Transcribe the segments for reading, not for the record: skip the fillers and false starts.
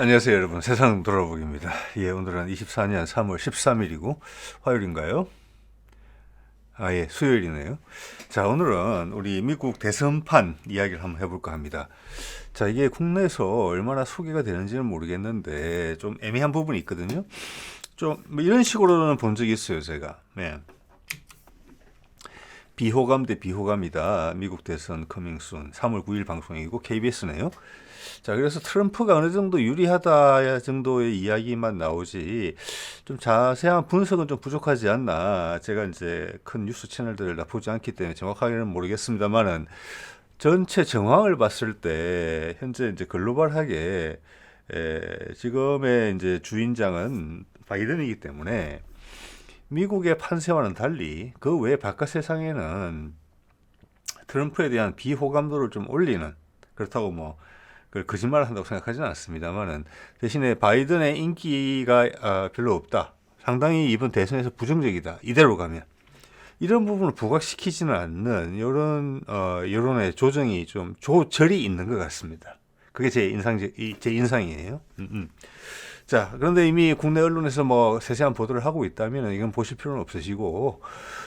안녕하세요, 여러분. 세상 돌아보기입니다. 예, 오늘은 24년 3월 13일이고 화요일인가요? 아, 예, 수요일이네요. 자, 오늘은 우리 미국 대선판 이야기를 한번 해볼까 합니다. 자, 이게 국내에서 얼마나 소개가 되는지는 모르겠는데 좀 애매한 부분이 있거든요. 좀 뭐 이런 식으로는 본 적이 있어요, 제가. 예. 비호감 대 비호감이다. 미국 대선 커밍순 3월 9일 방송이고 KBS네요. 자, 그래서 트럼프가 어느 정도 유리하다 정도의 이야기만 나오지 좀 자세한 분석은 좀 부족하지 않나. 제가 이제 큰 뉴스 채널들을 다 보지 않기 때문에 정확하게는 모르겠습니다만은 전체 정황을 봤을 때 현재 이제 글로벌하게 지금의 이제 주인장은 바이든이기 때문에 미국의 판세와는 달리 그 외 바깥 세상에는 트럼프에 대한 비호감도를 좀 올리는, 그렇다고 뭐 그걸 거짓말을 한다고 생각하지는 않습니다만은, 대신에 바이든의 인기가 별로 없다, 상당히 이번 대선에서 부정적이다, 이대로 가면 이런 부분을 부각시키지는 않는 이런 여론의 조정이 좀 조절이 있는 것 같습니다. 그게 제 인상이에요. 자, 그런데 이미 국내 언론에서 뭐 세세한 보도를 하고 있다면 이건 보실 필요는 없으시고,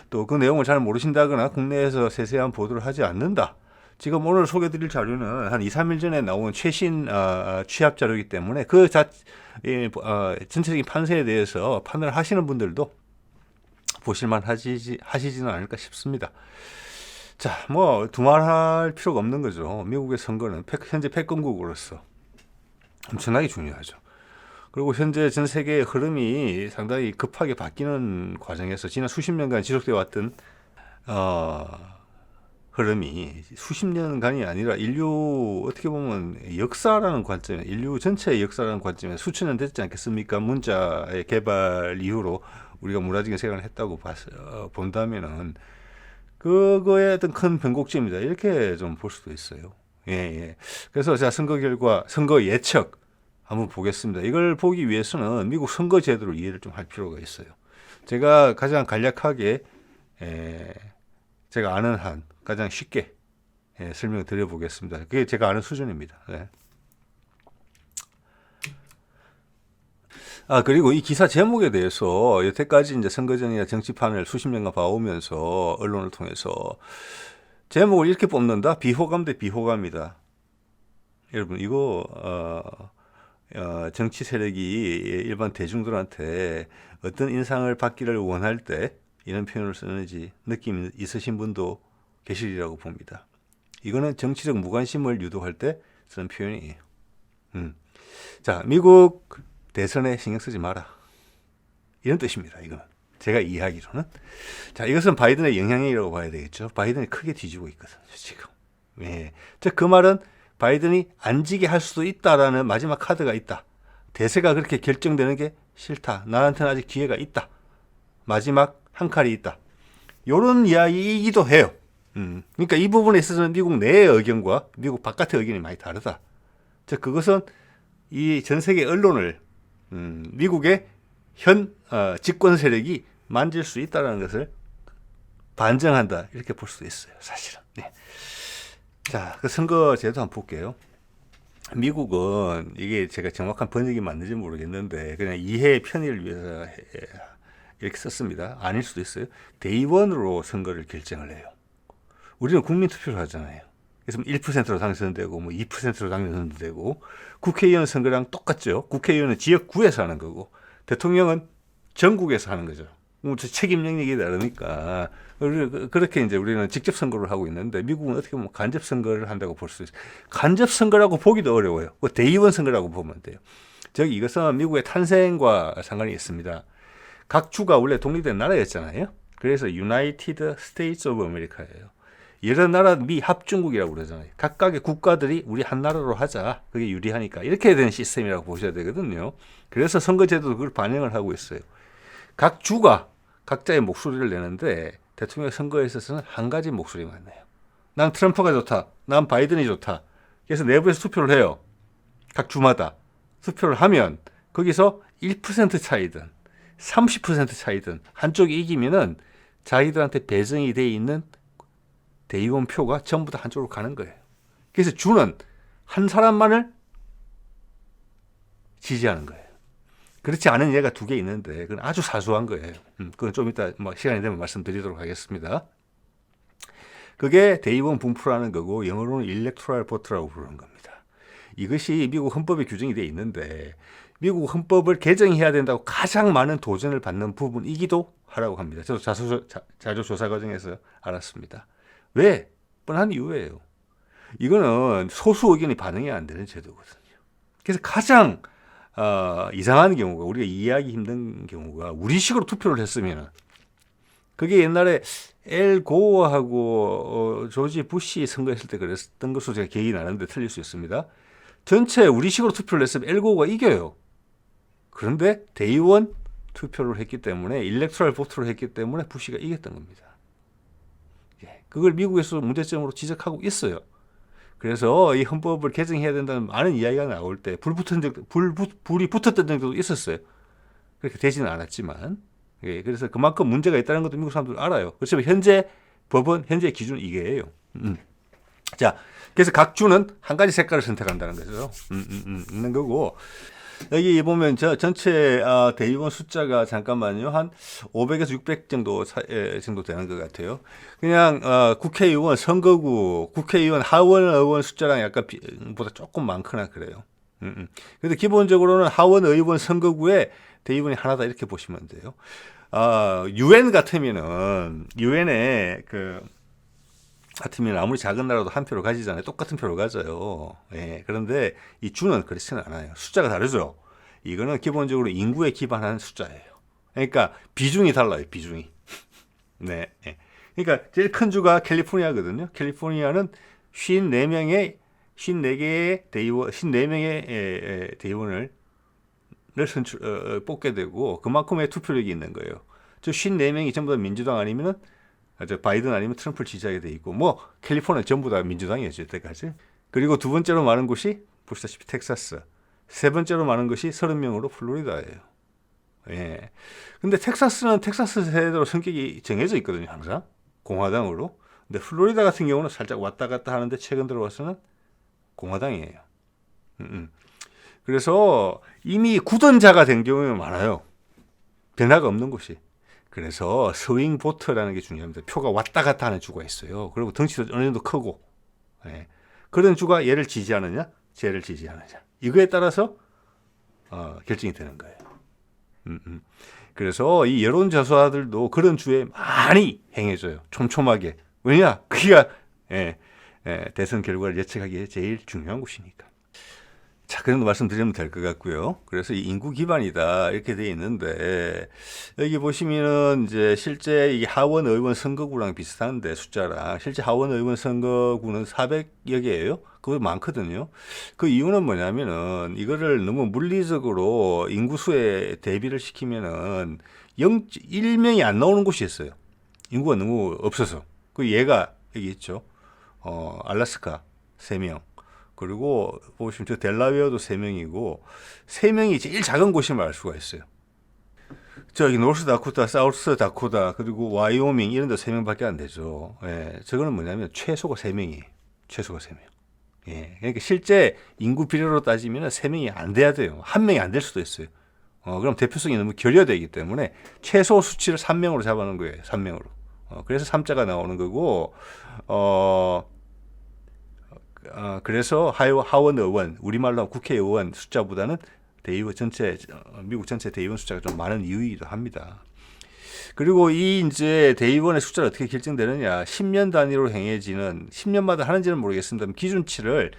또 그 내용을 잘 모르신다거나 국내에서 세세한 보도를 하지 않는다. 지금 오늘 소개드릴 자료는 한 2, 3일 전에 나온 최신 취합 자료이기 때문에 전체적인 판세에 대해서 판단을 하시는 분들도 보실만 하시지는 않을까 싶습니다. 자, 뭐 두말할 필요가 없는 거죠. 미국의 선거는 현재 패권국으로서 엄청나게 중요하죠. 그리고 현재 전 세계의 흐름이 상당히 급하게 바뀌는 과정에서 지난 수십 년간 지속되어 왔던 흐름이 수십 년간이 아니라 인류 어떻게 보면 역사라는 관점에, 인류 전체의 역사라는 관점에 수천 년 됐지 않겠습니까? 문자의 개발 이후로 우리가 문화적인 생활을 했다고 본다면은 그거에 어떤 큰 변곡점이다, 이렇게 좀 볼 수도 있어요. 예, 예. 그래서 자, 선거 결과, 선거 예측 한번 보겠습니다. 이걸 보기 위해서는 미국 선거 제도를 이해를 좀 할 필요가 있어요. 제가 가장 간략하게 제가 아는 한 가장 쉽게 설명을 드려보겠습니다. 그게 제가 아는 수준입니다. 네. 그리고 이 기사 제목에 대해서 여태까지 이제 선거전이나 정치판을 수십 년간 봐오면서 언론을 통해서 제목을 이렇게 뽑는다? 비호감 대 비호감이다. 여러분, 이거 정치 세력이 일반 대중들한테 어떤 인상을 받기를 원할 때 이런 표현을 쓰는지 느낌 있으신 분도 계시리라고 봅니다. 이거는 정치적 무관심을 유도할 때 쓰는 표현이에요. 자, 미국 대선에 신경 쓰지 마라, 이런 뜻입니다. 이거는 제가 이해하기로는. 자, 이것은 바이든의 영향력이라고 봐야 되겠죠. 바이든이 크게 뒤지고 있거든요, 지금. 예. 즉, 그 말은 바이든이 안 지게 할 수도 있다라는 마지막 카드가 있다. 대세가 그렇게 결정되는 게 싫다. 나한테는 아직 기회가 있다. 마지막 한 칼이 있다. 요런 이야기이기도 해요. 그러니까 이 부분에 있어서는 미국 내의 의견과 미국 바깥의 의견이 많이 다르다. 즉, 그것은 이 전 세계 언론을 미국의 현 집권 세력이 만질 수 있다는 것을 반증한다, 이렇게 볼 수도 있어요, 사실은. 네. 자, 그 선거 제도 한번 볼게요. 미국은 이게 제가 정확한 번역이 맞는지 모르겠는데 그냥 이해의 편의를 위해서 이렇게 썼습니다. 아닐 수도 있어요. 대의원으로 선거를 결정을 해요. 우리는 국민투표를 하잖아요. 그래서 1%로 당선되고 뭐 2%로 당선되고, 국회의원 선거랑 똑같죠. 국회의원은 지역구에서 하는 거고 대통령은 전국에서 하는 거죠. 책임 영역이 다르니까 그렇게 이제 우리는 직접 선거를 하고 있는데 미국은 어떻게 보면 간접 선거를 한다고 볼 수 있어요. 간접 선거라고 보기도 어려워요. 대의원 선거라고 보면 돼요. 즉, 이것은 미국의 탄생과 상관이 있습니다. 각 주가 원래 독립된 나라였잖아요. 그래서 United States of America예요. 여러 나라 미 합중국이라고 그러잖아요. 각각의 국가들이 우리 한 나라로 하자, 그게 유리하니까, 이렇게 된 시스템이라고 보셔야 되거든요. 그래서 선거제도도 그걸 반영을 하고 있어요. 각 주가 각자의 목소리를 내는데 대통령 선거에 있어서는 한 가지 목소리만 내요. 난 트럼프가 좋다, 난 바이든이 좋다. 그래서 내부에서 투표를 해요. 각 주마다 투표를 하면 거기서 1% 차이든 30% 차이든 한쪽이 이기면은 자기들한테 배정이 돼 있는 대의원 표가 전부 다 한쪽으로 가는 거예요. 그래서 주는 한 사람만을 지지하는 거예요. 그렇지 않은 예가 두 개 있는데 그건 아주 사소한 거예요. 그건 좀 이따 뭐 시간이 되면 말씀드리도록 하겠습니다. 그게 대의원 분포라는 거고 영어로는 일렉토럴 보트라고 부르는 겁니다. 이것이 미국 헌법에 규정이 되어 있는데 미국 헌법을 개정해야 된다고 가장 많은 도전을 받는 부분이기도 하라고 합니다. 저도 자료조사 과정에서 알았습니다. 왜? 뻔한 이유예요. 이거는 소수 의견이 반영이 안 되는 제도거든요. 그래서 가장 이상한 경우가 우리가 이해하기 힘든 경우가 우리식으로 투표를 했으면 그게 옛날에 엘 고어하고 조지 부시 선거했을 때 그랬던 것으로 제가 기억이 나는데 틀릴 수 있습니다. 전체 우리식으로 투표를 했으면 엘 고어가 이겨요. 그런데 대의원 투표를 했기 때문에 일렉토럴 보트를 했기 때문에 부시가 이겼던 겁니다. 그걸 미국에서 문제점으로 지적하고 있어요. 그래서 이 헌법을 개정해야 된다는 많은 이야기가 나올 때 불이 붙었던 적도 있었어요. 그렇게 되지는 않았지만 그래서 그만큼 문제가 있다는 것도 미국 사람들 알아요. 그렇지만 현재 법은 현재 기준 이게예요. 자, 그래서 각 주는 한 가지 색깔을 선택한다는 거죠. 있는 거고 여기 보면 저 전체 대의원 숫자가 잠깐만요. 한 500에서 600 정도 정도 되는 것 같아요. 그냥 국회의원 선거구, 국회의원 하원 의원 숫자랑 약간 보다 조금 많거나 그래요. 그래서 기본적으로는 하원 의원 선거구에 대의원이 하나다 이렇게 보시면 돼요. 유엔 같으면은 유엔에 같으면 아무리 작은 나라도 한 표를 가지잖아요. 똑같은 표를 가져요. 예, 그런데 이 주는 그렇지는 않아요. 숫자가 다르죠. 이거는 기본적으로 인구에 기반한 숫자예요. 그러니까 비중이 달라요. 비중이. 네. 예. 그러니까 제일 큰 주가 캘리포니아거든요. 캘리포니아는 54개의 대의원, 54명의 대의원을 뽑게 되고 그만큼의 투표력이 있는 거예요. 저 54명이 전부 다 민주당 아니면은 바이든 아니면 트럼프를 지지하게 돼 있고 캘리포니아 전부 다 민주당이었죠 이때까지. 그리고 두 번째로 많은 곳이 보시다시피 텍사스, 세 번째로 많은 것이 30명으로 플로리다예요. 예. 근데 텍사스는 텍사스 세대로 성격이 정해져 있거든요 항상 공화당으로. 근데 플로리다 같은 경우는 살짝 왔다 갔다 하는데 최근 들어와서는 공화당이에요. 그래서 이미 굳은 자가 된 경우가 많아요. 변화가 없는 곳이. 그래서 스윙 보트라는 게 중요합니다. 표가 왔다 갔다 하는 주가 있어요. 그리고 덩치도 어느 정도 크고. 예. 그런 주가 얘를 지지하느냐, 쟤를 지지하느냐. 이거에 따라서 결정이 되는 거예요. 그래서 이 여론조사들도 그런 주에 많이 행해져요. 촘촘하게. 왜냐? 그게 대선 결과를 예측하기에 제일 중요한 곳이니까. 자, 그 정도 말씀드리면 될 것 같고요. 그래서 이 인구 기반이다 이렇게 돼 있는데 여기 보시면은 이제 실제 이 하원 의원 선거구랑 비슷한데 숫자랑 실제 하원 의원 선거구는 400여 개예요. 그거 많거든요. 그 이유는 뭐냐면은 이거를 너무 물리적으로 인구수에 대비를 시키면은 1명이 안 나오는 곳이 있어요. 인구가 너무 없어서. 그 얘가 여기 있죠. 알래스카 3명. 그리고 보시면 저 델라웨어도 3명이고 3명이 제일 작은 곳임을 알 수가 있어요. 저기 노스 다코타, 사우스 다코타 그리고 와이오밍 이런 데 3명밖에 안 되죠. 예, 저거는 뭐냐면 최소가 3명이에요. 최소가 3명. 예, 그러니까 실제 인구 비례로 따지면 3명이 안 돼야 돼요. 1명이 안 될 수도 있어요. 그럼 대표성이 너무 결여되기 때문에 최소 수치를 3명으로 잡아놓은 거예요. 3명으로. 그래서 3자가 나오는 거고 그래서 하원 의원, 우리말로 국회의원 숫자보다는 대의원 전체, 미국 전체 대의원 숫자가 좀 많은 이유이기도 합니다. 그리고 이 이제 대의원의 숫자를 어떻게 결정되느냐, 10년 단위로 행해지는, 10년마다 하는지는 모르겠습니다. 기준치를,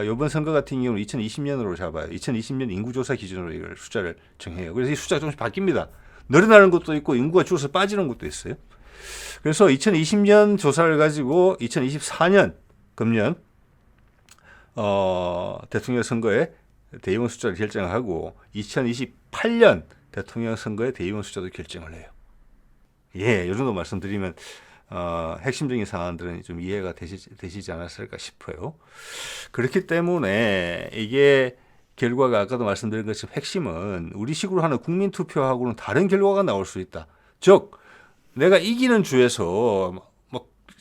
이번 선거 같은 경우는 2020년으로 잡아요. 2020년 인구조사 기준으로 이걸 숫자를 정해요. 그래서 이 숫자가 조금씩 바뀝니다. 늘어나는 것도 있고, 인구가 줄어서 빠지는 것도 있어요. 그래서 2020년 조사를 가지고 2024년, 금년, 대통령 선거에 대의원 숫자를 결정하고 2028년 대통령 선거의 대의원 숫자도 결정을 해요. 예, 이 정도 말씀드리면 핵심적인 사안들은 좀 이해가 되시지 않았을까 싶어요. 그렇기 때문에 이게 결과가 아까도 말씀드린 것처럼 핵심은 우리식으로 하는 국민투표하고는 다른 결과가 나올 수 있다. 즉 내가 이기는 주에서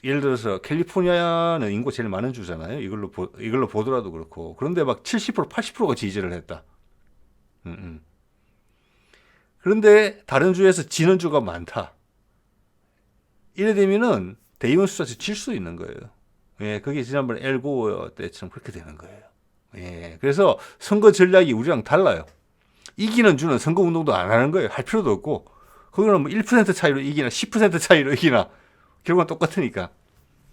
예를 들어서 캘리포니아는 인구가 제일 많은 주잖아요. 이걸로 보더라도 그렇고. 그런데 막 70%, 80%가 지지를 했다. 그런데 다른 주에서 지는 주가 많다. 이래 되면은 대의원 숫자에서 질 수 있는 거예요. 예, 그게 지난번 엘고 때처럼 그렇게 되는 거예요. 예, 그래서 선거 전략이 우리랑 달라요. 이기는 주는 선거 운동도 안 하는 거예요. 할 필요도 없고. 그거는 뭐 1% 차이로 이기나 10% 차이로 이기나 결국은 똑같으니까.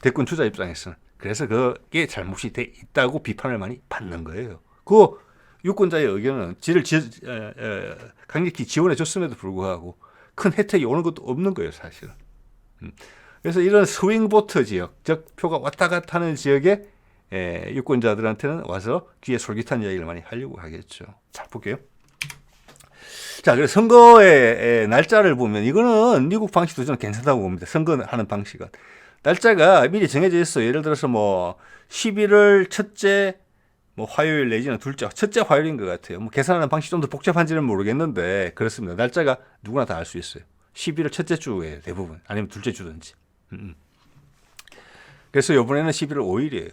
대권 주자 입장에서는. 그래서 그게 잘못이 돼 있다고 비판을 많이 받는 거예요. 그 유권자의 의견은 지를 강력히 지원해 줬음에도 불구하고 큰 혜택이 오는 것도 없는 거예요, 사실은. 그래서 이런 스윙보트 지역, 즉 표가 왔다 갔다 하는 지역에 유권자들한테는 와서 귀에 솔깃한 이야기를 많이 하려고 하겠죠. 자, 볼게요. 자, 그래서 선거의 날짜를 보면 이거는 미국 방식도 저는 괜찮다고 봅니다. 선거하는 방식은. 날짜가 미리 정해져 있어요. 예를 들어서 뭐 11월 첫째 뭐 화요일 내지는 첫째 화요일인 것 같아요. 뭐 계산하는 방식이 좀 더 복잡한지는 모르겠는데 그렇습니다. 날짜가 누구나 다 알 수 있어요. 11월 첫째 주에 대부분 아니면 둘째 주든지. 그래서 이번에는 11월 5일이에요.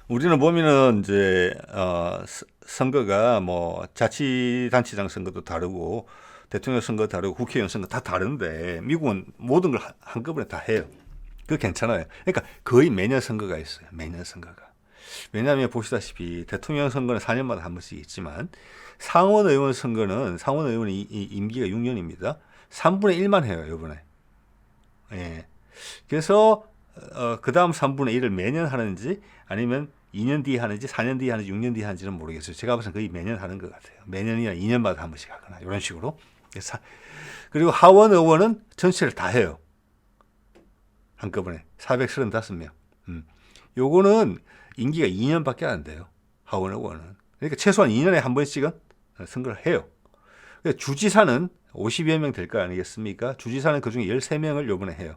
우리는 보면은 이제 선거가 뭐 자치단체장 선거도 다르고 대통령 선거 다르고 국회의원 선거 다 다른데 미국은 모든 걸 한꺼번에 다 해요. 그거 괜찮아요. 그러니까 거의 매년 선거가 있어요. 매년 선거가. 왜냐하면 보시다시피 대통령 선거는 4년마다 한 번씩 있지만 상원의원 선거는 상원의원이 임기가 6년입니다. 3분의 1만 해요. 이번에. 예. 그래서 그 다음 3분의 1을 매년 하는지 아니면 2년 뒤에 하는지 4년 뒤에 하는지 6년 뒤에 하는지는 모르겠어요. 제가 봐서는 거의 매년 하는 것 같아요. 매년이나 2년마다 한 번씩 하거나 이런 식으로. 그리고 하원 의원은 전체를 다 해요. 한꺼번에 435명. 요거는 임기가 2년밖에 안 돼요. 하원 의원은. 그러니까 최소한 2년에 한 번씩은 선거를 해요. 주지사는 50여 명 될 거 아니겠습니까? 주지사는 그중에 13명을 요번에 해요.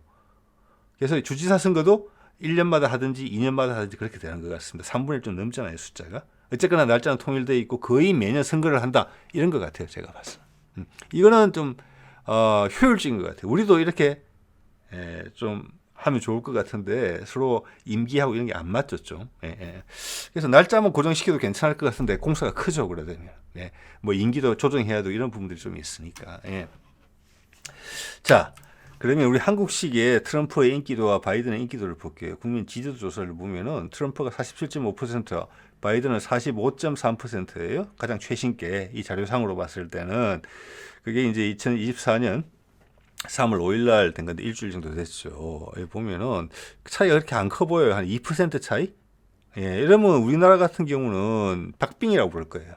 그래서 주지사 선거도 1년마다 하든지 2년마다 하든지 그렇게 되는 것 같습니다. 3분의 1 좀 넘잖아요, 숫자가. 어쨌거나 날짜는 통일되어 있고 거의 매년 선거를 한다. 이런 것 같아요, 제가 봐서. 이거는 좀 효율적인 것 같아요. 우리도 이렇게 좀 하면 좋을 것 같은데 서로 임기하고 이런 게 안 맞죠, 좀. 그래서 날짜만 고정시켜도 괜찮을 것 같은데 공사가 크죠, 그러면. 뭐 임기도 조정해야 되고 이런 부분들이 좀 있으니까. 자, 그러면 우리 한국식의 트럼프의 인기도와 바이든의 인기도를 볼게요. 국민 지지도 조사를 보면은 트럼프가 47.5%, 바이든은 45.3%예요. 가장 최신께 이 자료상으로 봤을 때는 그게 이제 2024년 3월 5일 날 된 건데 일주일 정도 됐죠. 여기 보면은 차이가 그렇게 안 커 보여요. 한 2% 차이? 이러면 우리나라 같은 경우는 박빙이라고 부를 거예요.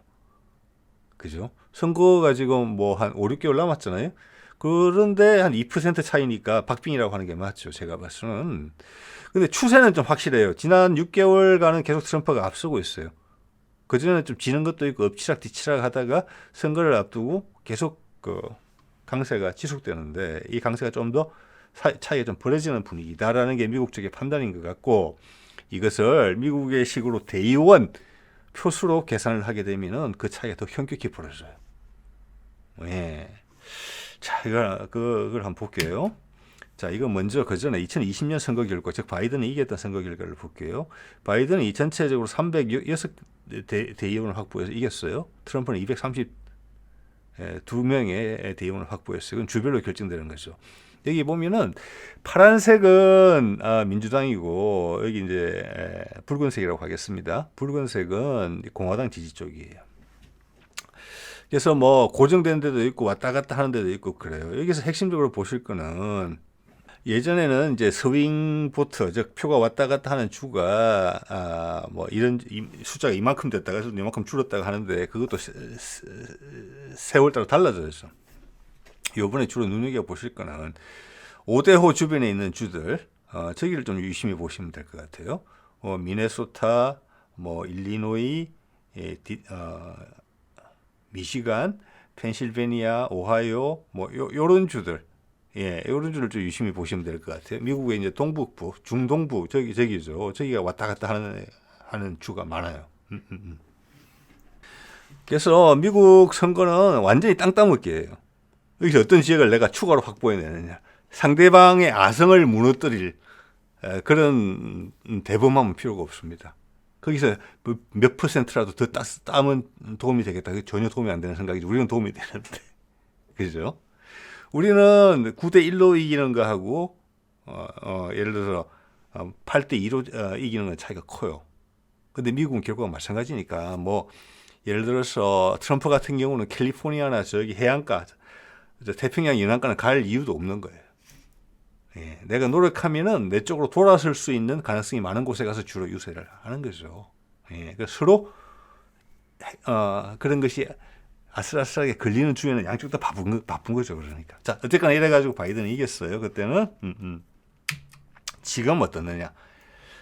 그죠? 선거가 지금 뭐 한 5, 6개월 남았잖아요. 그런데 한 2% 차이니까 박빙이라고 하는 게 맞죠. 제가 봐서는. 근데 추세는 좀 확실해요. 지난 6개월간은 계속 트럼프가 앞서고 있어요. 그전에는 좀 지는 것도 있고 엎치락 뒤치락 하다가 선거를 앞두고 계속 강세가 지속되는데 이 강세가 좀 더 차이가 좀 벌어지는 분위기다라는 게 미국 쪽의 판단인 것 같고 이것을 미국의 식으로 대의원 표수로 계산을 하게 되면은 그 차이가 더 현격히 벌어져요. 자, 그걸 한번 볼게요. 자, 이거 먼저 그 전에 2020년 선거 결과, 즉 바이든이 이겼던 선거 결과를 볼게요. 바이든이 전체적으로 306대의원을 확보해서 이겼어요. 트럼프는 232명의 대의원을 확보했어요. 이건 주별로 결정되는 거죠. 여기 보면은 파란색은 민주당이고 여기 이제 붉은색이라고 하겠습니다. 붉은색은 공화당 지지 쪽이에요. 그래서 뭐 고정된 데도 있고 왔다 갔다 하는 데도 있고 그래요. 여기서 핵심적으로 보실 거는 예전에는 이제 스윙 보트, 즉 표가 왔다 갔다 하는 주가 뭐 이런 숫자가 이만큼 됐다가 이만큼 줄었다가 하는데 그것도 세월 따라 달라져서 요번에 주로 눈여겨 보실 거는 오데호 주변에 있는 주들 저기를 좀 유심히 보시면 될 것 같아요. 미네소타, 뭐 일리노이, 미시간, 펜실베니아, 오하이오, 뭐 요런 주들, 요런 주를 좀 유심히 보시면 될 것 같아요. 미국의 이제 동북부, 중동부 저기죠. 저기가 왔다 갔다 하는 주가 많아요. 그래서 미국 선거는 완전히 땅 따먹기예요. 여기서 어떤 지역을 내가 추가로 확보해내느냐, 상대방의 아성을 무너뜨릴 그런 대범함은 필요가 없습니다. 거기서 몇 퍼센트라도 더 따면 도움이 되겠다. 전혀 도움이 안 되는 생각이지. 우리는 도움이 되는데. 그죠? 우리는 9대 1로 이기는 거하고, 예를 들어서 8대 2로 이기는 건 차이가 커요. 근데 미국은 결국은 마찬가지니까, 뭐, 예를 들어서 트럼프 같은 경우는 캘리포니아나 저기 해안가, 태평양 연안가는 갈 이유도 없는 거예요. 예, 내가 노력하면은 내 쪽으로 돌아설 수 있는 가능성이 많은 곳에 가서 주로 유세를 하는 거죠. 예, 서로 그런 것이 아슬아슬하게 걸리는 주에는 양쪽 다 바쁜 거죠. 그러니까. 자, 어쨌거나 이래가지고 바이든이 이겼어요. 그때는. 지금 어떻느냐.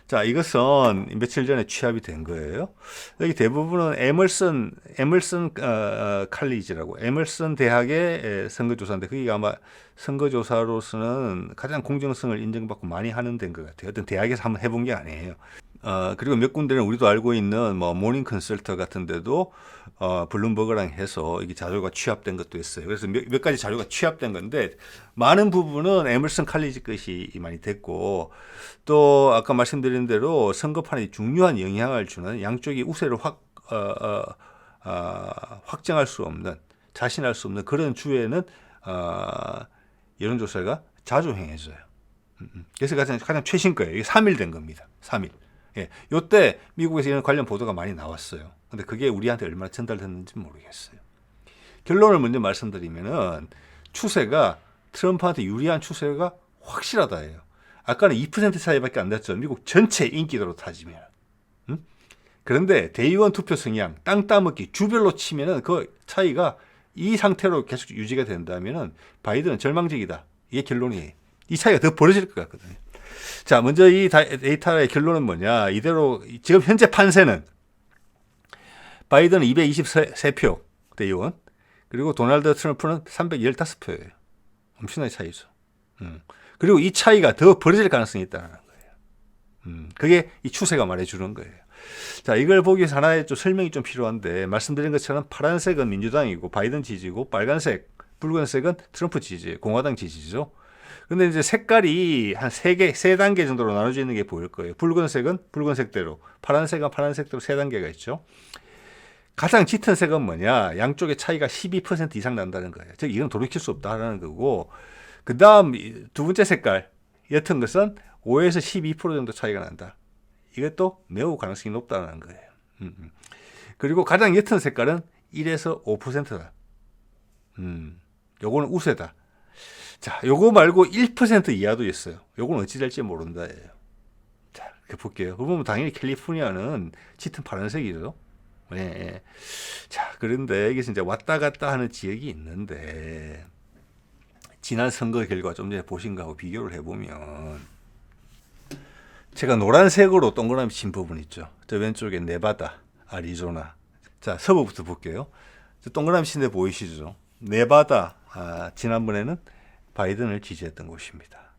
자, 이것은 며칠 전에 취합이 된 거예요. 여기 대부분은 에멀슨 칼리지라고, 에멀슨 대학의 선거조사인데, 그게 아마 선거조사로서는 가장 공정성을 인정받고 많이 하는 데인 것 같아요. 어떤 대학에서 한번 해본 게 아니에요. 그리고 몇 군데는 우리도 알고 있는 뭐 모닝 컨설터 같은 데도 블룸버그랑 해서 이게 자료가 취합된 것도 있어요. 그래서 몇 가지 자료가 취합된 건데 많은 부분은 에멀슨 칼리지 것이 많이 됐고 또 아까 말씀드린 대로 선거판에 중요한 영향을 주는 양쪽이 우세를 확정할 수 없는 자신할 수 없는 그런 주에는 여론조사가 자주 행해져요. 그래서 가장 최신 거예요. 이게 3일 된 겁니다. 3일. 예, 요때 미국에서 이런 관련 보도가 많이 나왔어요. 근데 그게 우리한테 얼마나 전달됐는지 모르겠어요. 결론을 먼저 말씀드리면은 추세가 트럼프한테 유리한 추세가 확실하다예요. 아까는 2% 차이밖에 안 났죠. 미국 전체 인기도로 따지면. 그런데 대의원 투표 성향, 땅 따먹기, 주별로 치면은 그 차이가 이 상태로 계속 유지가 된다면은 바이든은 절망적이다. 이게 결론이에요. 이 차이가 더 벌어질 것 같거든요. 자, 먼저 이 데이터의 결론은 뭐냐. 이대로 지금 현재 판세는 바이든은 223표 대의원 그리고 도널드 트럼프는 315표예요. 엄청나게 차이죠. 그리고 이 차이가 더 벌어질 가능성이 있다는 거예요. 그게 이 추세가 말해주는 거예요. 자, 이걸 보기 위해서 하나의 좀 설명이 좀 필요한데 말씀드린 것처럼 파란색은 민주당이고 바이든 지지고 빨간색, 붉은색은 트럼프 지지, 공화당 지지죠. 근데 이제 색깔이 한 세 단계 정도로 나눠져 있는 게 보일 거예요. 붉은색은 붉은색대로, 파란색은 파란색대로 세 단계가 있죠. 가장 짙은 색은 뭐냐? 양쪽의 차이가 12% 이상 난다는 거예요. 즉, 이건 돌이킬 수 없다라는 거고, 그 다음 두 번째 색깔, 옅은 것은 5에서 12% 정도 차이가 난다. 이것도 매우 가능성이 높다는 거예요. 그리고 가장 옅은 색깔은 1에서 5%다. 요거는 우세다. 자, 요거 말고 1% 이하도 있어요. 요건 어찌 될지 모른다예요. 자, 이렇게 볼게요. 그러면 당연히 캘리포니아는 짙은 파란색이죠. 네. 자, 그런데 여기서 이제 왔다 갔다 하는 지역이 있는데, 지난 선거 결과 좀 전에 보신 거하고 비교를 해보면, 제가 노란색으로 동그라미 친 부분 있죠. 저 왼쪽에 네바다, 아리조나. 자, 서부부터 볼게요. 저 동그라미 친 데 보이시죠? 네바다, 지난번에는 바이든을 지지했던 곳입니다.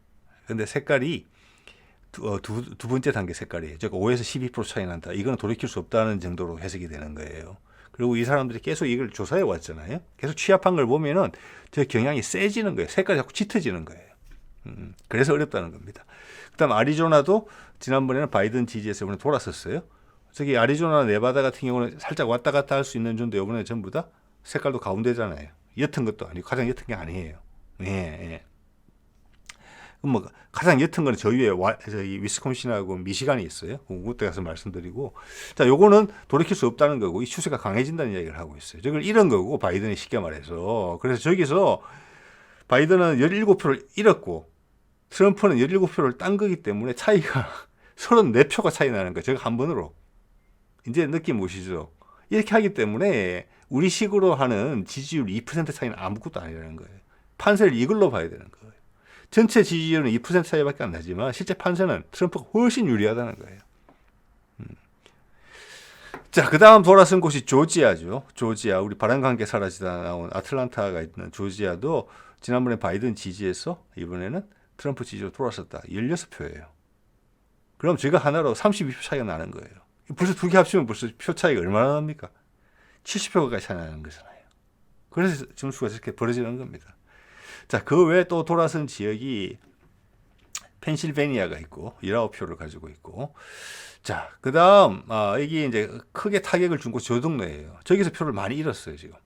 근데 색깔이 두 번째 단계 색깔이에요. 즉 5에서 12% 차이 난다. 이거는 돌이킬 수 없다는 정도로 해석이 되는 거예요. 그리고 이 사람들이 계속 이걸 조사해 왔잖아요. 계속 취합한 걸 보면은 저 경향이 세지는 거예요. 색깔이 자꾸 짙어지는 거예요. 그래서 어렵다는 겁니다. 그다음 아리조나도 지난번에는 바이든 지지해서 이번에 돌았었어요. 저기 아리조나 네바다 같은 경우는 살짝 왔다 갔다 할 수 있는 정도 이번에 전부 다 색깔도 가운데잖아요. 옅은 것도 아니고 가장 옅은 게 아니에요. 예. 뭐 가장 옅은 거는 저희 위스콘신하고 미시간이 있어요. 그때 가서 말씀드리고, 자, 요거는 돌이킬 수 없다는 거고 이 추세가 강해진다는 이야기를 하고 있어요. 저걸 잃은 거고 바이든이 쉽게 말해서. 그래서 저기서 바이든은 17표를 잃었고 트럼프는 17표를 딴 거기 때문에 차이가 34표가 차이 나는 거예요. 제가 한 번으로. 이제 느낌 오시죠? 이렇게 하기 때문에 우리식으로 하는 지지율 2% 차이는 아무것도 아니라는 거예요. 판세를 이걸로 봐야 되는 거예요. 전체 지지율은 2% 차이밖에 안 나지만 실제 판세는 트럼프가 훨씬 유리하다는 거예요. 자, 그 다음 돌아선 곳이 조지아죠. 조지아, 우리 바람과 사라지다 나온 아틀란타가 있는 조지아도 지난번에 바이든 지지해서 이번에는 트럼프 지지로 돌아섰다. 16표예요. 그럼 제가 하나로 32표 차이가 나는 거예요. 벌써 두 개 합치면 벌써 표 차이가 얼마나 납니까? 70표가 차이 나는 거잖아요. 그래서 점수가 저렇게 벌어지는 겁니다. 자, 그 외에 또 돌아선 지역이 펜실베니아가 있고 19표를 가지고 있고. 자, 그다음 이게 이제 크게 타격을 준 곳 저 동네예요. 저기서 표를 많이 잃었어요 지금.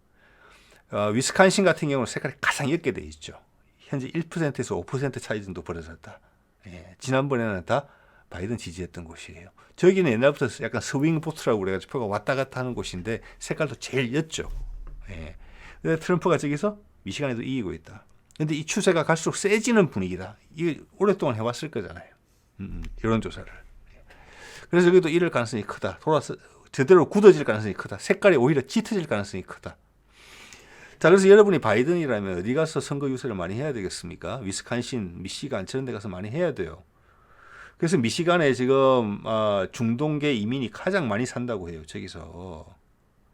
위스콘신 같은 경우는 색깔이 가장 옅게 돼 있죠. 현재 1%에서 5% 차이 정도 벌어졌다. 예, 지난번에는 다 바이든 지지했던 곳이에요. 저기는 옛날부터 약간 스윙 보트라고 그래가지고 표가 왔다 갔다 하는 곳인데 색깔도 제일 옅죠. 예. 근데 트럼프가 저기서 미시간에도 이기고 있다. 근데 이 추세가 갈수록 세지는 분위기다. 이게 오랫동안 해왔을 거잖아요. 이런 조사를. 그래서 여기도 이럴 가능성이 크다. 돌아서 제대로 굳어질 가능성이 크다. 색깔이 오히려 짙어질 가능성이 크다. 자, 그래서 여러분이 바이든이라면 어디 가서 선거 유세를 많이 해야 되겠습니까? 위스콘신, 미시간 저런 데 가서 많이 해야 돼요. 그래서 미시간에 지금 중동계 이민이 가장 많이 산다고 해요. 저기서.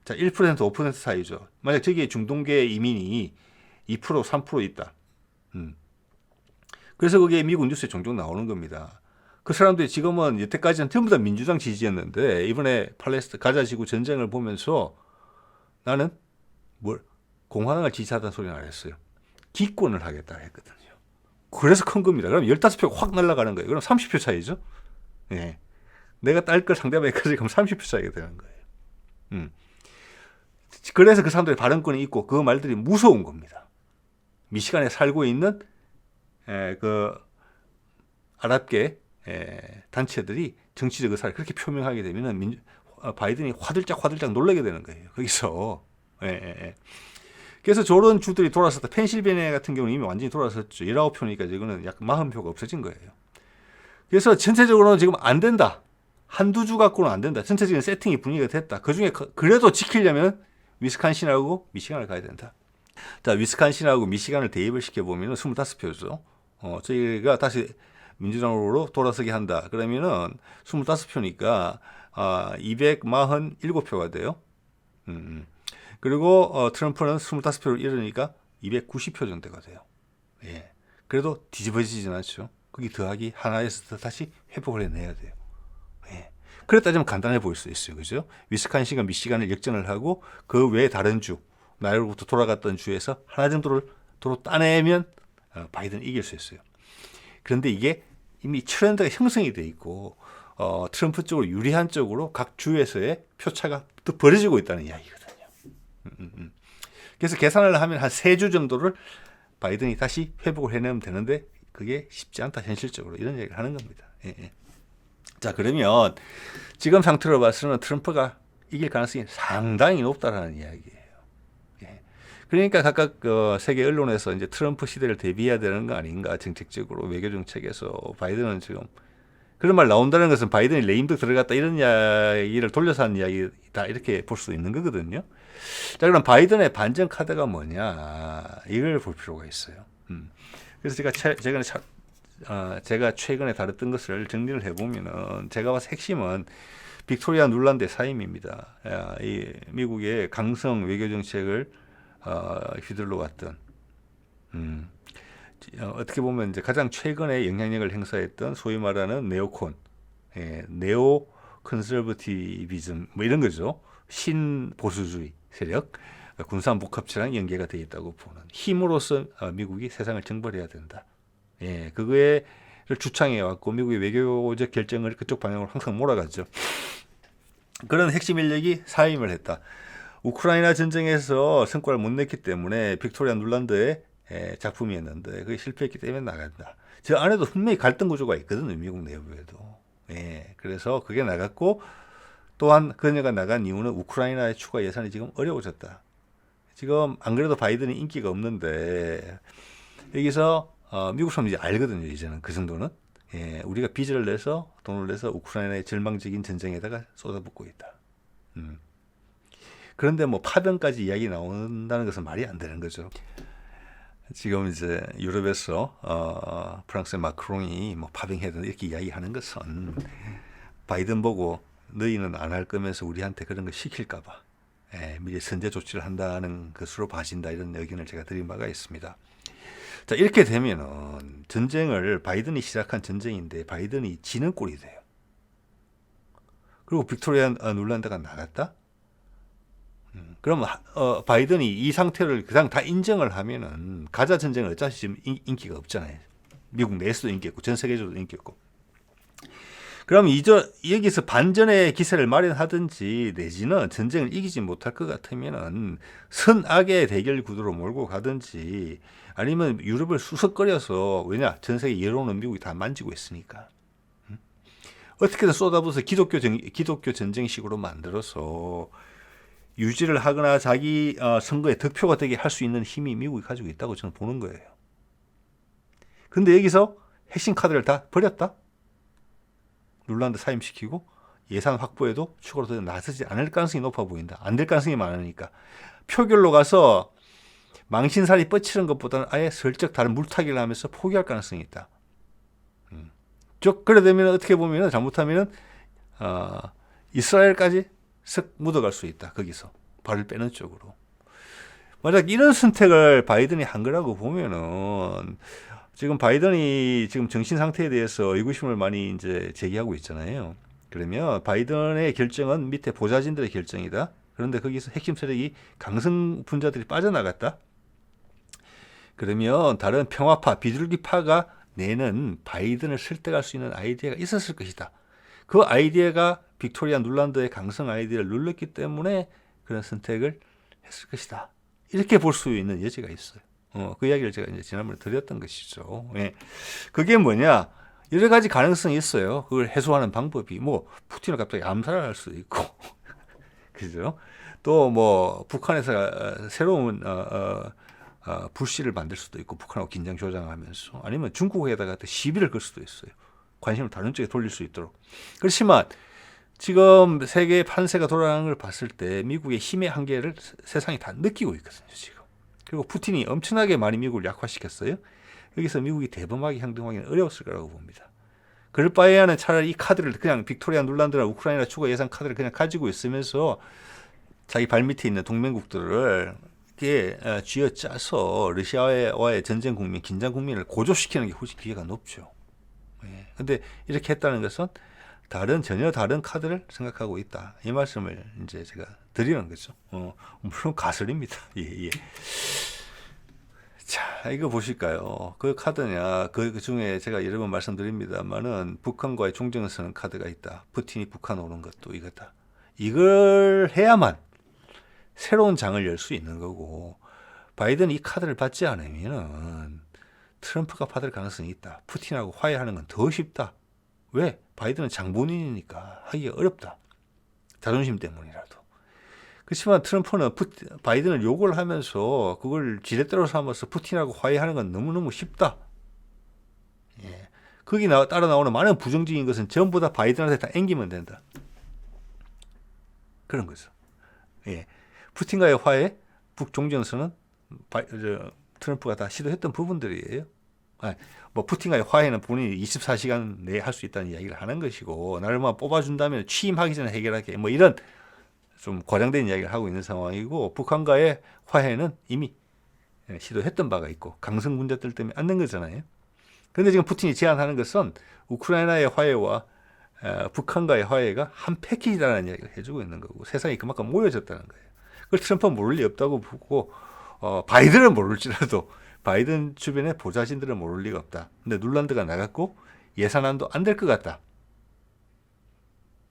자, 1% 5% 사이죠. 만약 저기에 중동계 이민이 2% 3% 있다. 그래서 그게 미국 뉴스에 종종 나오는 겁니다. 그 사람들이 지금은 여태까지는 전부 다 민주당 지지였는데 이번에 팔레스타인 가자지구 전쟁을 보면서 나는 공화당을 지지하다는 소리는 안 했어요. 기권을 하겠다 했거든요. 그래서 큰 겁니다. 그럼 15표가 확 날아가는 거예요. 그럼 30표 차이죠. 예. 내가 딸 걸 상대방이 커지 그럼 30표 차이가 되는 거예요. 그래서 그 사람들이 발언권이 있고 그 말들이 무서운 겁니다. 미시간에 살고 있는 그 아랍계 단체들이 정치적 의사를 그렇게 표명하게 되면 바이든이 화들짝 놀라게 되는 거예요. 거기서. 그래서 저런 주들이 돌아섰다. 펜실베니아 같은 경우는 이미 완전히 돌아섰죠. 19표니까 이거는 약간 40표가 없어진 거예요. 그래서 전체적으로는 지금 안 된다. 한두 주 갖고는 안 된다. 전체적인 세팅이 분위기가 됐다. 그중에 그래도 지키려면 위스콘신하고 미시간을 가야 된다. 자, 위스콘신하고 미시간을 대입을 시켜보면 25표죠. 저희가 다시 민주당으로 돌아서게 한다. 그러면은 25표니까 247표가 돼요. 그리고 트럼프는 25표를 잃으니까 290표 정도가 돼요. 예. 그래도 뒤집어지진 않죠. 거기 더하기 하나에서 다시 회복을 해내야 돼요. 예. 그래 따지면 간단해 보일 수 있어요. 그죠? 위스콘신과 미시간을 역전을 하고 그 외에 다른 주, 나로부터 돌아갔던 주에서 하나 정도를 도로 따내면 바이든은 이길 수 있어요. 그런데 이게 이미 트렌드가 형성이 돼 있고 트럼프 쪽으로 유리한 쪽으로 각 주에서의 표차가 또 벌어지고 있다는 이야기거든요. 그래서 계산을 하면 한 3주 정도를 바이든이 다시 회복을 해내면 되는데 그게 쉽지 않다 현실적으로 이런 얘기를 하는 겁니다. 예. 자, 그러면 지금 상태로 봐서는 트럼프가 이길 가능성이 상당히 높다라는 이야기예요. 예. 그러니까 각각 세계 언론에서 이제 트럼프 시대를 대비해야 되는 거 아닌가 정책적으로 외교 정책에서 바이든은 지금 그런 말 나온다는 것은 바이든이 레임덕 들어갔다 이런 이야기를 돌려서 하는 이야기다 이렇게 볼 수 있는 거거든요. 자, 그럼 바이든의 반전 카드가 뭐냐 이걸 볼 필요가 있어요. 그래서 제가 최근에 다뤘던 것을 정리를 해보면은 제가 봐서 핵심은 빅토리아 눌란드의 사임입니다. 이 미국의 강성 외교 정책을 휘둘러 왔던 어떻게 보면 이제 가장 최근에 영향력을 행사했던 소위 말하는 네오콘, 네오 컨서버티비즘 뭐 이런 거죠. 신보수주의 세력, 군산 복합체랑 연계가 되어 있다고 보는 힘으로써 미국이 세상을 정벌해야 된다. 예, 그거를 주창해 왔고 미국의 외교적 결정을 그쪽 방향으로 항상 몰아갔죠. 그런 핵심 인력이 사임을 했다. 우크라이나 전쟁에서 성과를 못 냈기 때문에 빅토리아 눌란드의 작품이었는데 그게 실패했기 때문에 나간다. 저 안에도 분명히 갈등 구조가 있거든요. 미국 내부에도. 예, 그래서 그게 나갔고 또한 그녀가 나간 이유는 우크라이나의 추가 예산이 지금 어려워졌다. 지금 안 그래도 바이든이 인기가 없는데 여기서 미국 사람들이 알거든요. 이제는 그 정도는. 예, 우리가 빚을 내서 돈을 내서 우크라이나의 절망적인 전쟁에다가 쏟아붓고 있다. 그런데 뭐 파병까지 이야기 나온다는 것은 말이 안 되는 거죠. 지금 이제 유럽에서 프랑스의 마크롱이 뭐 파병해야 된다 이렇게 이야기하는 것은 바이든 보고 너희는 안 할 거면서 우리한테 그런 거 시킬까봐 미리 선제 조치를 한다는 것으로 봐진다 이런 의견을 제가 드린 바가 있습니다. 자, 이렇게 되면은 전쟁을 바이든이 시작한 전쟁인데 바이든이 지는 꼴이 돼요. 그리고 빅토리아 눌란드가 나갔다? 그럼 바이든이 이 상태를 그냥 다 인정을 하면은 가자 전쟁은 어차피 지금 인기가 없잖아요. 미국 내에서도 인기 있고 전 세계적으로 인기 있고. 그럼 여기서 반전의 기세를 마련하든지 내지는 전쟁을 이기지 못할 것 같으면은 선악의 대결 구도로 몰고 가든지 아니면 유럽을 수석거려서 왜냐 전 세계 여론은 미국이 다 만지고 있으니까 어떻게든 쏟아부어서 기독교 전쟁식으로 만들어서 유지를 하거나 자기 선거에 득표가 되게 할 수 있는 힘이 미국이 가지고 있다고 저는 보는 거예요. 근데 여기서 핵심 카드를 다 버렸다? 룰란드 사임시키고 예산 확보에도 추가로 더 나서지 않을 가능성이 높아 보인다. 안 될 가능성이 많으니까. 표결로 가서 망신살이 뻗치는 것보다는 아예 슬쩍 다른 물타기를 하면서 포기할 가능성이 있다. 쭉 그래 되면 어떻게 보면 잘못하면 이스라엘까지 쓱 묻어갈 수 있다. 거기서 발을 빼는 쪽으로. 만약 이런 선택을 바이든이 한 거라고 보면은 지금 바이든이 지금 정신 상태에 대해서 의구심을 많이 이제 제기하고 있잖아요. 그러면 바이든의 결정은 밑에 보좌진들의 결정이다. 그런데 거기서 핵심 세력이 강성 분자들이 빠져나갔다. 그러면 다른 평화파, 비둘기파가 내는 바이든을 설득할 수 있는 아이디어가 있었을 것이다. 그 아이디어가 빅토리아 눌란드의 강성 아이디어를 눌렀기 때문에 그런 선택을 했을 것이다. 이렇게 볼 수 있는 여지가 있어요. 그 이야기를 제가 이제 지난번에 드렸던 것이죠. 예. 그게 뭐냐? 여러 가지 가능성이 있어요. 그걸 해소하는 방법이 뭐 푸틴을 갑자기 암살을 할 수도 있고, 그죠? 또 뭐 북한에서 새로운 불씨를 만들 수도 있고 북한하고 긴장 조장하면서 아니면 중국에다가 시비를 걸 수도 있어요. 관심을 다른 쪽에 돌릴 수 있도록. 그렇지만 지금 세계의 판세가 돌아가는 걸 봤을 때 미국의 힘의 한계를 세상이 다 느끼고 있거든요. 지금. 그리고 푸틴이 엄청나게 많이 미국을 약화시켰어요. 여기서 미국이 대범하게 행동하기는 어려웠을 거라고 봅니다. 그럴 바에는 차라리 이 카드를 그냥 빅토리아 눌란드나 우크라이나 추가 예산 카드를 그냥 가지고 있으면서 자기 발밑에 있는 동맹국들을 이렇게 쥐어짜서 러시아와의 전쟁 국면, 긴장 국면을 고조시키는 게 훨씬 기회가 높죠. 그런데 예. 이렇게 했다는 것은 전혀 다른 카드를 생각하고 있다. 이 말씀을 이제 제가 드리는 거죠. 물론 가설입니다. 예. 자, 이거 보실까요? 그 카드냐, 그 중에 제가 여러 번 말씀드립니다만은 북한과의 종전선언 카드가 있다. 푸틴이 북한 오는 것도 이거다. 이걸 해야만 새로운 장을 열 수 있는 거고, 바이든이 이 카드를 받지 않으면은 트럼프가 받을 가능성이 있다. 푸틴하고 화해하는 건 더 쉽다. 왜? 바이든은 장본인이니까 하기가 어렵다. 자존심 때문이라도. 그렇지만 트럼프는 바이든을 욕을 하면서 그걸 지렛대로 삼아서 푸틴하고 화해하는 건 너무너무 쉽다. 예. 거기 따라 나오는 많은 부정적인 것은 전부 다 바이든한테 다 앵기면 된다. 그런 거죠. 예. 푸틴과의 화해, 북종전선은 트럼프가 다 시도했던 부분들이에요. 뭐 푸틴과의 화해는 본인이 24시간 내에 할 수 있다는 이야기를 하는 것이고 나를 뽑아준다면 취임하기 전에 해결하게 뭐 이런 좀 과장된 이야기를 하고 있는 상황이고 북한과의 화해는 이미 시도했던 바가 있고 강성 문제들 때문에 안 된 거잖아요. 그런데 지금 푸틴이 제안하는 것은 우크라이나의 화해와 북한과의 화해가 한 패키지라는 이야기를 해주고 있는 거고 세상이 그만큼 모여졌다는 거예요. 그걸 트럼프는 모를 리 없다고 보고 바이든은 모를지라도 바이든 주변의 보좌진들은 모를 리가 없다. 근데 눌란드가 나갔고 예산안도 안 될 것 같다.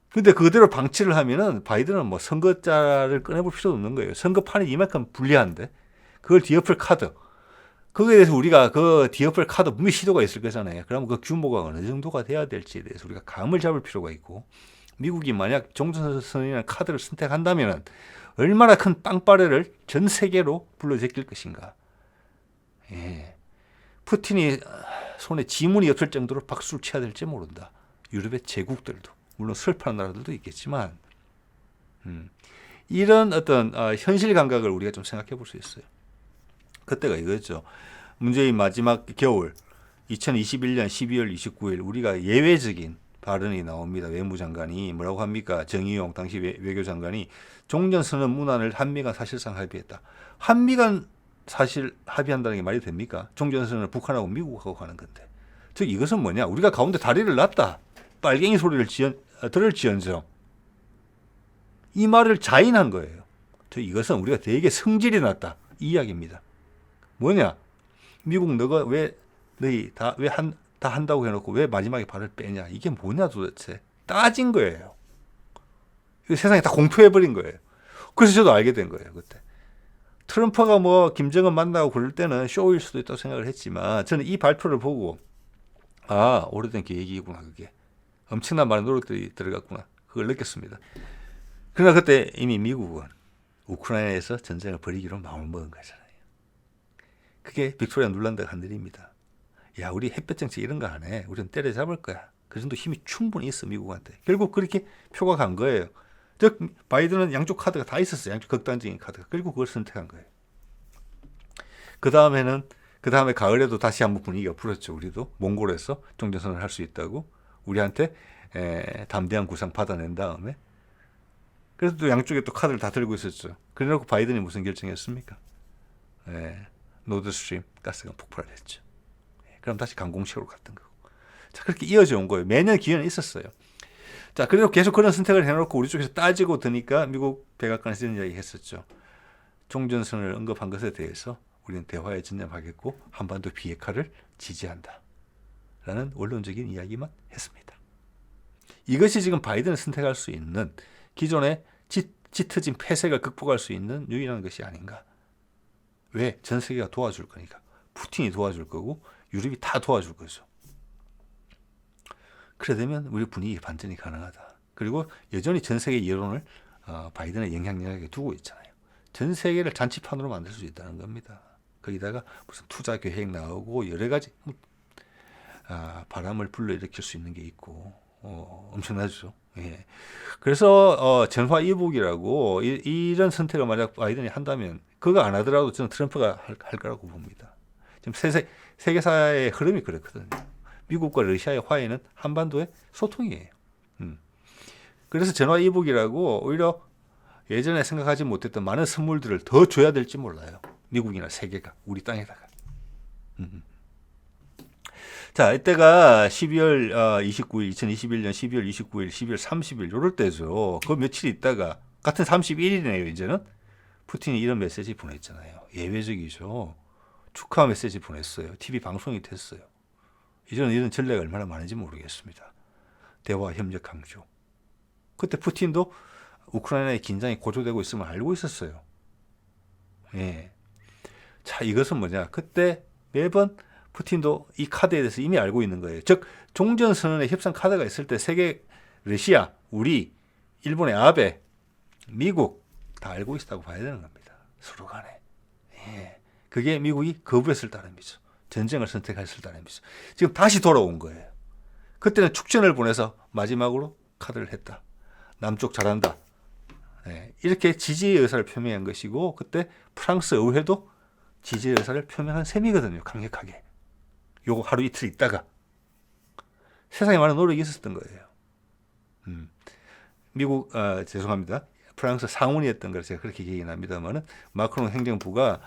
근데 그대로 방치를 하면은 바이든은 뭐 선거자를 꺼내볼 필요도 없는 거예요. 선거판이 이만큼 불리한데 그걸 뒤엎을 카드. 거기에 대해서 우리가 그 뒤엎을 카드 분명히 시도가 있을 거잖아요. 그러면 그 규모가 어느 정도가 돼야 될지에 대해서 우리가 감을 잡을 필요가 있고 미국이 만약 종전선언이라는 카드를 선택한다면 얼마나 큰 빵빠레를 전 세계로 불러제낄 것인가. 예. 푸틴이 손에 지문이 없을 정도로 박수를 쳐야 될지 모른다. 유럽의 제국들도 물론 슬퍼하는 나라들도 있겠지만 이런 어떤 현실 감각을 우리가 좀 생각해 볼 수 있어요. 그때가 이거죠. 문재인 마지막 겨울 2021년 12월 29일 우리가 예외적인 발언이 나옵니다. 외무장관이 뭐라고 합니까? 정의용 당시 외교장관이 종전선언 문안을 한미간 사실상 합의했다. 한미간 사실 합의한다는 게 말이 됩니까? 종전선언을 북한하고 미국하고 하는 건데. 즉 이것은 뭐냐? 우리가 가운데 다리를 놨다. 빨갱이 소리를 들을지언정. 이 말을 자인한 거예요. 즉 이것은 우리가 되게 성질이 났다. 이 이야기입니다. 뭐냐? 미국 너가 왜 너희 다 한다고 해놓고 왜 마지막에 발을 빼냐? 이게 뭐냐 도대체? 따진 거예요. 세상에 다 공표해버린 거예요. 그래서 저도 알게 된 거예요, 그때. 트럼프가 뭐 김정은 만나고 그럴 때는 쇼일 수도 있다고 생각을 했지만 저는 이 발표를 보고 오래된 계획이구나, 그게. 엄청난 많은 노력들이 들어갔구나. 그걸 느꼈습니다. 그러나 그때 이미 미국은 우크라이나에서 전쟁을 벌이기로 마음을 먹은 거잖아요. 그게 빅토리아 눌란다가 한 일입니다. 야, 우리 햇볕 정책 이런 거 안 해. 우리는 때려잡을 거야. 그 정도 힘이 충분히 있어, 미국한테. 결국 그렇게 표가 간 거예요. 즉 바이든은 양쪽 카드가 다 있었어요. 양쪽 극단적인 카드가. 그리고 그걸 선택한 거예요. 그 다음에 가을에도 다시 한번 분위기가 불었죠. 우리도 몽골에서 종전선언을 할 수 있다고 우리한테 담대한 구상 받아낸 다음에 그래서 또 양쪽에 또 카드를 다 들고 있었죠. 그래놓고 바이든이 무슨 결정했습니까? 노드스트림 가스가 폭발을 했죠. 그럼 다시 강공식으로 갔던 거고. 자, 그렇게 이어져 온 거예요. 매년 기회는 있었어요. 자, 그래도 계속 그런 선택을 해놓고 우리 쪽에서 따지고 드니까 미국 백악관에서 이런 이야기 했었죠. 종전선언을 언급한 것에 대해서 우리는 대화에 전념하겠고 한반도 비핵화를 지지한다. 라는 원론적인 이야기만 했습니다. 이것이 지금 바이든을 선택할 수 있는 기존의 짙어진 폐색을 극복할 수 있는 유일한 것이 아닌가. 왜? 전 세계가 도와줄 거니까. 푸틴이 도와줄 거고 유럽이 다 도와줄 거죠. 그래 되면 우리 분위기 반전이 가능하다. 그리고 여전히 전 세계 여론을 바이든의 영향력에 두고 있잖아요. 전 세계를 잔치판으로 만들 수 있다는 겁니다. 거기다가 무슨 투자 계획 나오고 여러 가지 바람을 불러일으킬 수 있는 게 있고 엄청나죠. 예. 그래서 전화위복이라고 이런 선택을 만약 바이든이 한다면 그거 안 하더라도 저는 트럼프가 할 거라고 봅니다. 지금 세계사의 흐름이 그렇거든요. 미국과 러시아의 화해는 한반도의 소통이에요. 그래서 전화위복이라고 오히려 예전에 생각하지 못했던 많은 선물들을 더 줘야 될지 몰라요. 미국이나 세계가 우리 땅에다가. 자, 이때가 12월 29일, 2021년 12월 29일, 12월 30일 요럴 때죠. 그 며칠 있다가 같은 31일이네요. 이제는 푸틴이 이런 메시지 보냈잖아요. 예외적이죠. 축하 메시지 보냈어요. TV 방송이 됐어요. 이제는 이런 전례가 얼마나 많은지 모르겠습니다. 대화 협력 강조. 그때 푸틴도 우크라이나의 긴장이 고조되고 있음을 알고 있었어요. 예. 자, 이것은 뭐냐? 그때 매번 푸틴도 이 카드에 대해서 이미 알고 있는 거예요. 즉 종전선언의 협상 카드가 있을 때 세계, 러시아, 우리, 일본의 아베, 미국 다 알고 있다고 봐야 되는 겁니다. 서로 간에. 예. 그게 미국이 거부했을 따름이죠. 전쟁을 선택했을 따름이죠. 지금 다시 돌아온 거예요. 그때는 축전을 보내서 마지막으로 카드를 했다. 남쪽 잘한다. 예. 이렇게 지지의 의사를 표명한 것이고 그때 프랑스 의회도 지지의 의사를 표명한 셈이거든요. 강력하게. 요거 하루 이틀 있다가 세상에 많은 노력이 있었던 거예요. 미국 죄송합니다. 프랑스 상원이었던 걸 제가 그렇게 기억이 납니다만은 마크롱 행정부가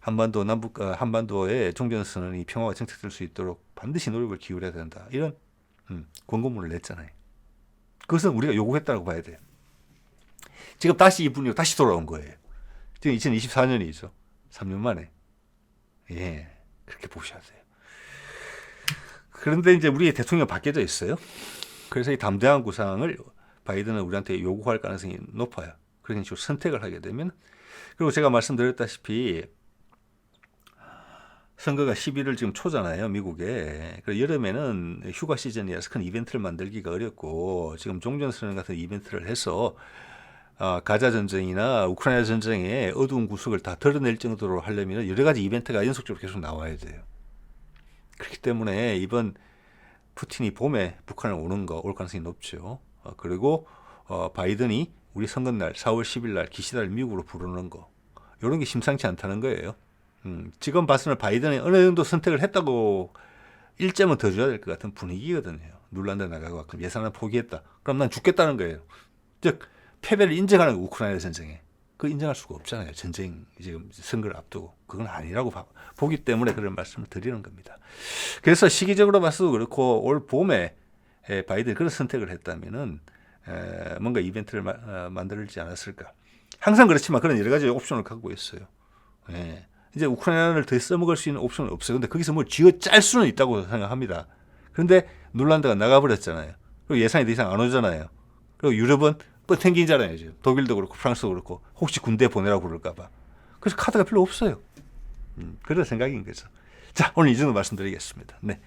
한반도의 종전선언이 평화가 정착될 수 있도록 반드시 노력을 기울여야 된다. 이런 권고문을 냈잖아요. 그것은 우리가 요구했다고 봐야 돼요. 지금 다시 이 분위기가 다시 돌아온 거예요. 지금 2024년이죠. 3년 만에. 예. 그렇게 보셔야 돼요. 그런데 이제 우리 대통령이 바뀌어져 있어요. 그래서 이 담대한 구상을 바이든은 우리한테 요구할 가능성이 높아요. 그런 식으로 선택을 하게 되면. 그리고 제가 말씀드렸다시피 선거가 11월 지금 초잖아요. 미국에. 그리고 여름에는 휴가 시즌이라서 큰 이벤트를 만들기가 어렵고 지금 종전선언 같은 이벤트를 해서 가자 전쟁이나 우크라이나 전쟁의 어두운 구석을 다 드러낼 정도로 하려면 여러 가지 이벤트가 연속적으로 계속 나와야 돼요. 그렇기 때문에 이번 푸틴이 봄에 북한을 오는 거 올 가능성이 높죠. 그리고 바이든이 우리 선거날 4월 10일 날 기시다를 미국으로 부르는 거 이런 게 심상치 않다는 거예요. 지금 봐서는 바이든이 어느 정도 선택을 했다고 1점은 더 줘야 될 것 같은 분위기거든요. 눌란다 나가고 그럼 예산을 포기했다. 그럼 난 죽겠다는 거예요. 즉 패배를 인정하는 거, 우크라이나 전쟁에. 그거 인정할 수가 없잖아요. 전쟁 지금 선거를 앞두고. 그건 아니라고 보기 때문에 그런 말씀을 드리는 겁니다. 그래서 시기적으로 봐서도 그렇고 올 봄에 바이든이 그런 선택을 했다면은 뭔가 이벤트를 만들지 않았을까. 항상 그렇지만 그런 여러 가지 옵션을 갖고 있어요. 예. 이제 우크라이나를 더 써먹을 수 있는 옵션은 없어요. 근데 거기서 뭘 쥐어 짤 수는 있다고 생각합니다. 그런데 놀란드가 나가버렸잖아요. 그리고 예산이 더 이상 안 오잖아요. 그리고 유럽은 뻗탱기잖아요. 지금 독일도 그렇고 프랑스도 그렇고 혹시 군대 보내라고 그럴까봐. 그래서 카드가 별로 없어요. 그런 생각인 거죠. 자, 오늘 이 정도 말씀드리겠습니다. 네.